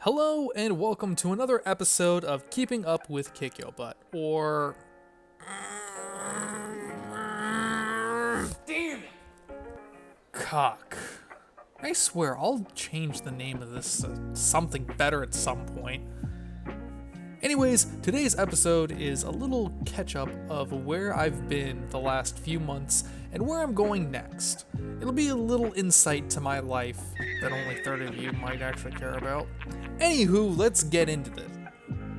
Hello and welcome to another episode of Keeping Up with Kikyobutt, or... Damn it! Cock. I swear, I'll change the name of this to something better at some point. Anyways, today's episode is a little catch-up of where I've been the last few months and where I'm going next. It'll be a little insight to my life that only 30 of you might actually care about. Anywho, let's get into this.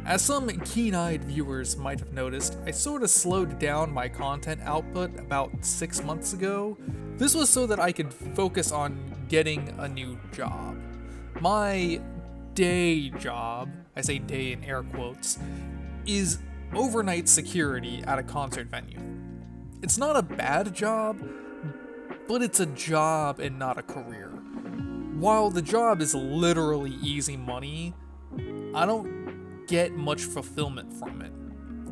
As some keen-eyed viewers might have noticed, I sort of slowed down my content output about 6 months ago. This was so that I could focus on getting a new job. My day job, I say day in air quotes, is overnight security at a concert venue. It's not a bad job, but it's a job and not a career. While the job is literally easy money, I don't get much fulfillment from it.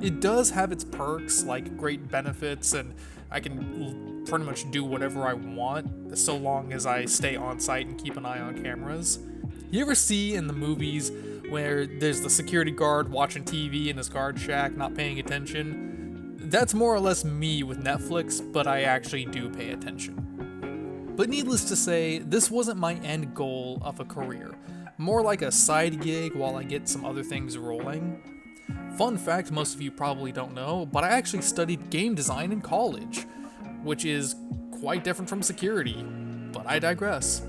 It does have its perks, like great benefits, and I can pretty much do whatever I want, so long as I stay on site and keep an eye on cameras. You ever see in the movies where there's the security guard watching TV in his guard shack, not paying attention? That's more or less me with Netflix, but I actually do pay attention. But needless to say, this wasn't my end goal of a career. More like a side gig while I get some other things rolling. Fun fact most of you probably don't know, but I actually studied game design in college, which is quite different from security, but I digress.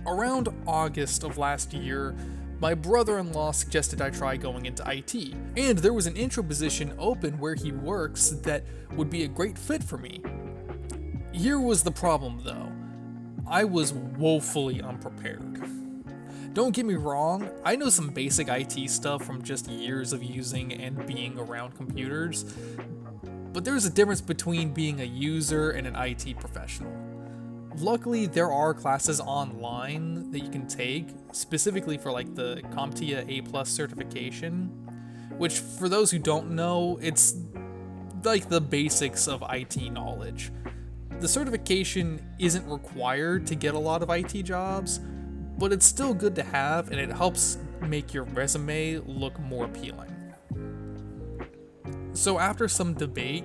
Around August of last year, my brother-in-law suggested I try going into IT, and there was an intro position open where he works that would be a great fit for me. Here was the problem though. I was woefully unprepared. Don't get me wrong, I know some basic IT stuff from just years of using and being around computers, but there's a difference between being a user and an IT professional. Luckily, there are classes online that you can take, specifically for like the CompTIA A+ certification, which for those who don't know, it's like the basics of IT knowledge. The certification isn't required to get a lot of IT jobs, but it's still good to have and it helps make your resume look more appealing. So after some debate,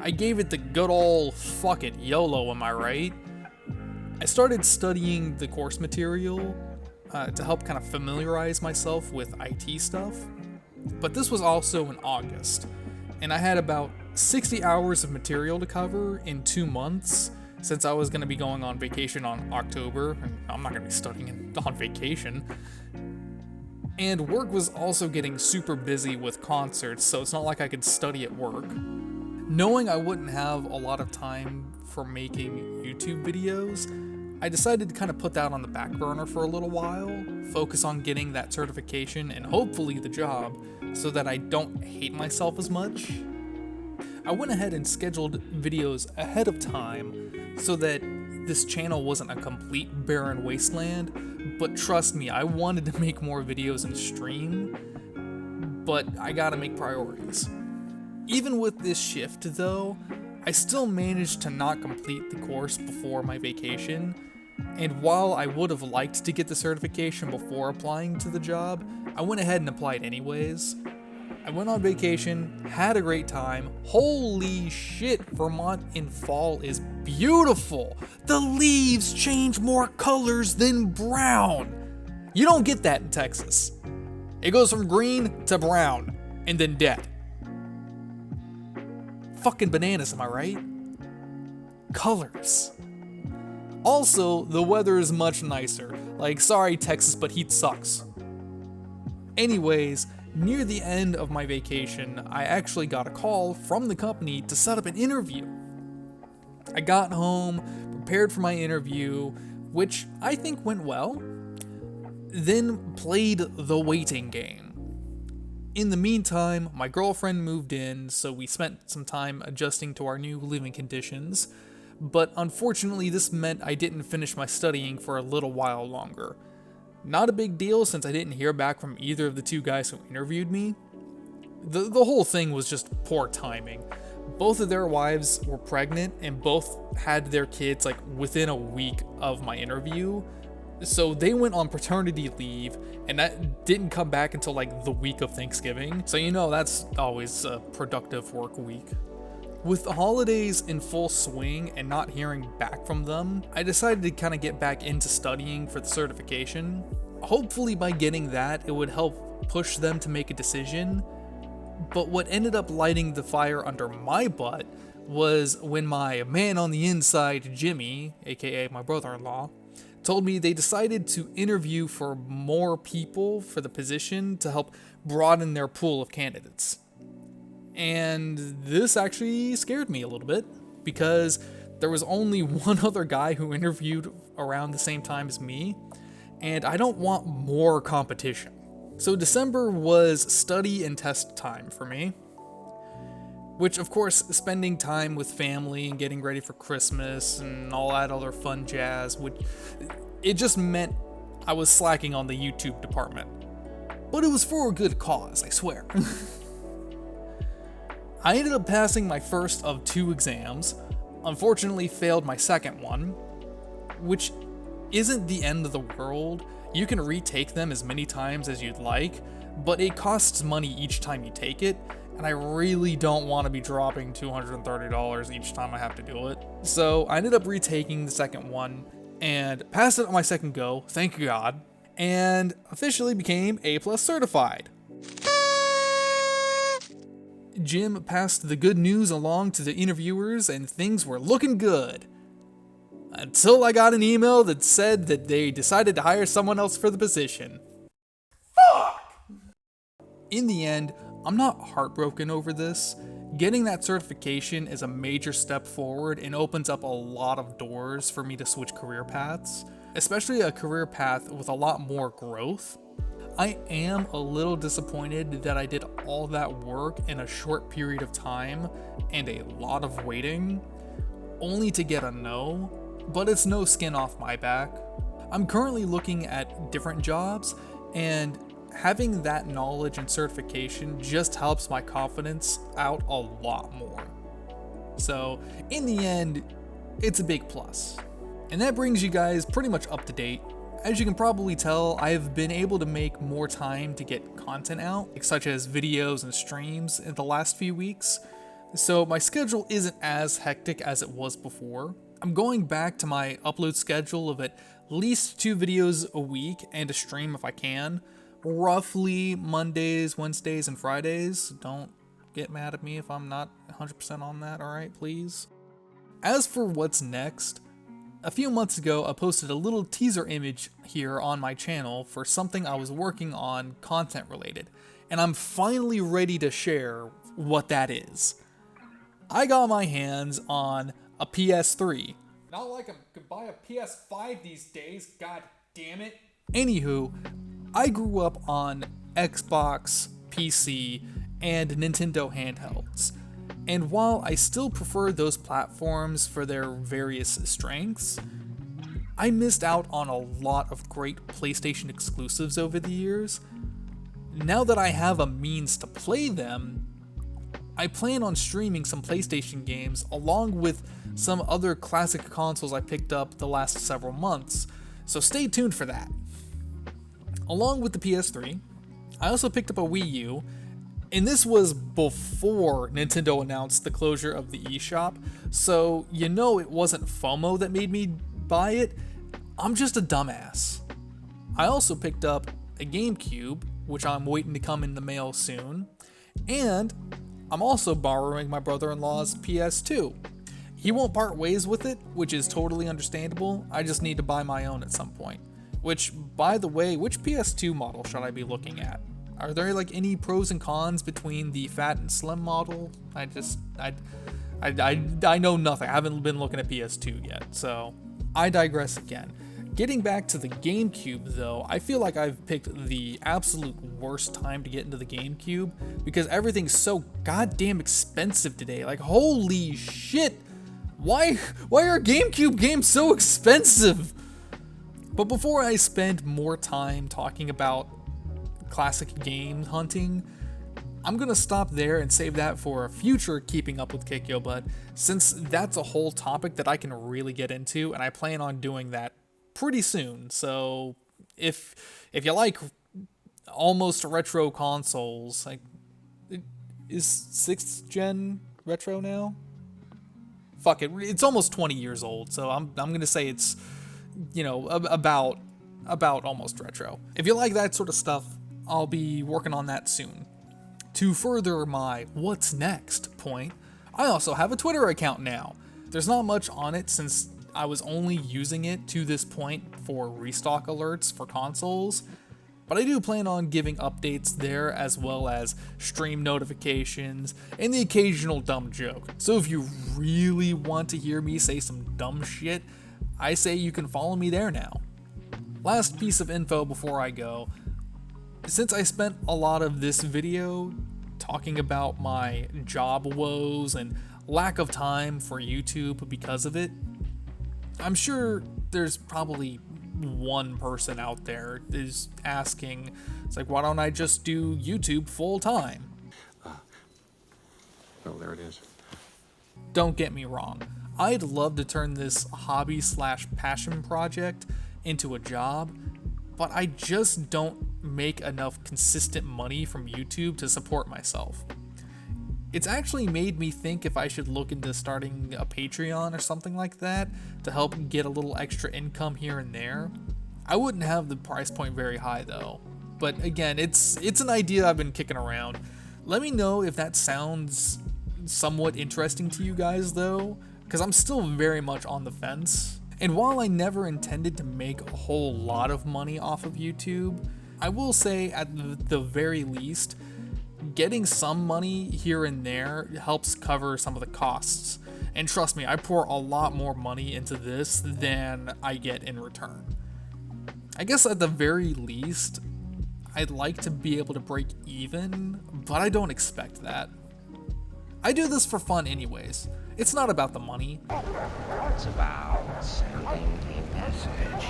I gave it the good old fuck it, YOLO, am I right? I started studying the course material to help kind of familiarize myself with IT stuff, but this was also in August, and I had about 60 hours of material to cover in 2 months since I was going to be going on vacation on October, and I'm not going to be studying on vacation. And work was also getting super busy with concerts, so it's not like I could study at work. Knowing I wouldn't have a lot of time for making YouTube videos, I decided to kind of put that on the back burner for a little while, focus on getting that certification and hopefully the job so that I don't hate myself as much. I went ahead and scheduled videos ahead of time so that this channel wasn't a complete barren wasteland, but trust me, I wanted to make more videos and stream, but I gotta make priorities. Even with this shift though, I still managed to not complete the course before my vacation, and while I would have liked to get the certification before applying to the job, I went ahead and applied anyways. I went on vacation, had a great time. Holy shit, Vermont in fall is beautiful! The leaves change more colors than brown! You don't get that in Texas. It goes from green to brown, and then dead. Fucking bananas, am I right? Colors. Also, the weather is much nicer. Like, sorry Texas, but heat sucks. Anyways, near the end of my vacation, I actually got a call from the company to set up an interview. I got home, prepared for my interview, which I think went well, then played the waiting game. In the meantime, my girlfriend moved in, so we spent some time adjusting to our new living conditions, but unfortunately this meant I didn't finish my studying for a little while longer. Not a big deal since I didn't hear back from either of the two guys who interviewed me. The whole thing was just poor timing. Both of their wives were pregnant and both had their kids like within a week of my interview, So they went on paternity leave, and that didn't come back until like the week of Thanksgiving. So that's always a productive work week. With the holidays in full swing and not hearing back from them, I decided to kind of get back into studying for the certification. Hopefully by getting that, it would help push them to make a decision. But what ended up lighting the fire under my butt was when my man on the inside, Jimmy, aka my brother-in-law, told me they decided to interview for more people for the position to help broaden their pool of candidates. And this actually scared me a little bit, because there was only one other guy who interviewed around the same time as me, and I don't want more competition. So December was study and test time for me, which of course spending time with family and getting ready for Christmas and all that other fun jazz, it just meant I was slacking on the YouTube department. But it was for a good cause, I swear. I ended up passing my first of 2 exams, unfortunately failed my second one, which isn't the end of the world. You can retake them as many times as you'd like, but it costs money each time you take it, and I really don't want to be dropping $230 each time I have to do it. So I ended up retaking the second one, and passed it on my second go, thank God, and officially became A+ certified. Jim passed the good news along to the interviewers, and things were looking good. Until I got an email that said that they decided to hire someone else for the position. Fuck! In the end, I'm not heartbroken over this. Getting that certification is a major step forward and opens up a lot of doors for me to switch career paths, especially a career path with a lot more growth. I am a little disappointed that I did all that work in a short period of time and a lot of waiting, only to get a no, but it's no skin off my back. I'm currently looking at different jobs, and having that knowledge and certification just helps my confidence out a lot more. So in the end, it's a big plus. And that brings you guys pretty much up to date. As you can probably tell, I've been able to make more time to get content out, such as videos and streams in the last few weeks, so my schedule isn't as hectic as it was before. I'm going back to my upload schedule of at least 2 videos a week and a stream if I can, roughly Mondays, Wednesdays, and Fridays. Don't get mad at me if I'm not 100% on that, alright, please? As for what's next, a few months ago, I posted a little teaser image here on my channel for something I was working on content related, and I'm finally ready to share what that is. I got my hands on a PS3. Not like I could buy a PS5 these days, god damn it. Anywho, I grew up on Xbox, PC, and Nintendo handhelds. And while I still prefer those platforms for their various strengths, I missed out on a lot of great PlayStation exclusives over the years. Now that I have a means to play them, I plan on streaming some PlayStation games along with some other classic consoles I picked up the last several months, so stay tuned for that. Along with the PS3, I also picked up a Wii U, and this was before Nintendo announced the closure of the eShop, so it wasn't FOMO that made me buy it. I'm just a dumbass. I also picked up a GameCube, which I'm waiting to come in the mail soon, and I'm also borrowing my brother-in-law's PS2. He won't part ways with it, which is totally understandable. I just need to buy my own at some point. Which, by the way, which PS2 model should I be looking at? Are there any pros and cons between the fat and slim model? I know nothing. I haven't been looking at PS2 yet, so I digress again. Getting back to the GameCube though, I feel like I've picked the absolute worst time to get into the GameCube because everything's so goddamn expensive today. Holy shit! Why are GameCube games so expensive? But before I spend more time talking about classic game hunting, I'm gonna stop there and save that for a future Keeping Up with Kikyobutt, since that's a whole topic that I can really get into, and I plan on doing that pretty soon. So if you like almost retro consoles, like, is 6th gen retro now? Fuck it, it's almost 20 years old, so I'm gonna say it's, about almost retro. If you like that sort of stuff, I'll be working on that soon. To further my what's next point, I also have a Twitter account now. There's not much on it since I was only using it to this point for restock alerts for consoles, but I do plan on giving updates there as well as stream notifications and the occasional dumb joke. So if you really want to hear me say some dumb shit, I say you can follow me there now. Last piece of info before I go. Since I spent a lot of this video talking about my job woes and lack of time for YouTube because of it, I'm sure there's probably one person out there is asking, it's like, why don't I just do YouTube full time? Oh, there it is. Don't get me wrong, I'd love to turn this hobby/passion project into a job, but I just don't make enough consistent money from YouTube to support myself. It's actually made me think if I should look into starting a Patreon or something like that to help get a little extra income here and there. I wouldn't have the price point very high though, but again, it's an idea I've been kicking around. Let me know if that sounds somewhat interesting to you guys though, because I'm still very much on the fence. And while I never intended to make a whole lot of money off of YouTube, I will say at the very least, getting some money here and there helps cover some of the costs. And trust me, I pour a lot more money into this than I get in return. I guess at the very least, I'd like to be able to break even, but I don't expect that. I do this for fun anyways. It's not about the money. It's about sending a message.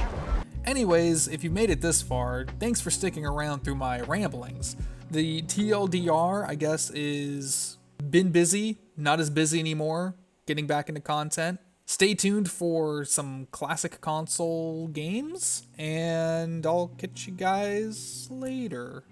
Anyways, if you made it this far, thanks for sticking around through my ramblings. The TLDR, I guess, is been busy, not as busy anymore, getting back into content. Stay tuned for some classic console games, and I'll catch you guys later.